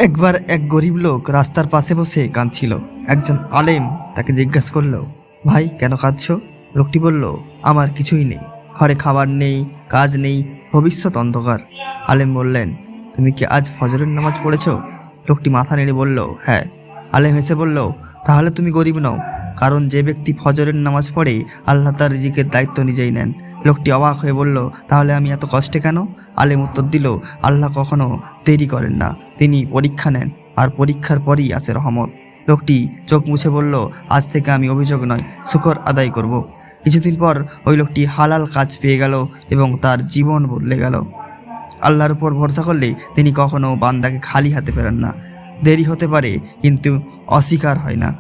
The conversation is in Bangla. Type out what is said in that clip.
একবার এক গরিব লোক রাস্তার পাশে বসে কাঁদছিল। একজন আলেম তাকে জিজ্ঞাসা করলো, ভাই কেন কাঁদছো? লোকটি বলল, আমার কিছুই নেই, ঘরে খাবার নেই, কাজ নেই, ভবিষ্যৎ অন্ধকার। আলেম বললেন, তুমি কি আজ ফজরের নামাজ পড়েছো? লোকটি মাথা নেড়ে বলল, হ্যাঁ। আলেম হেসে বলল, তাহলে তুমি গরিব নও, কারণ যে ব্যক্তি ফজরের নামাজ পড়ে আল্লাহ তার রিজিকের দায়িত্ব নিজেই নেন। লোকটি অবাক হয়ে বলল, তাহলে আমি এত কষ্টে কেন? আলেম উত্তর দিল, আল্লাহ কখনো দেরি করেন না, তিনি পরীক্ষা নেন, আর পরীক্ষার পরই আসে রহমত। লোকটি চোখ মুছে বলল, আজ থেকে আমি অভিযোগ নয়, শুকর আদায় করব। কিছুদিন পর ওই লোকটি হালাল কাজ পেয়ে গেল এবং তার জীবন বদলে গেল। আল্লাহর উপর ভরসা করলে তিনি কখনো বান্দাকে খালি হাতে ফেরেন না। দেরি হতে পারে, কিন্তু অস্বীকার হয় না।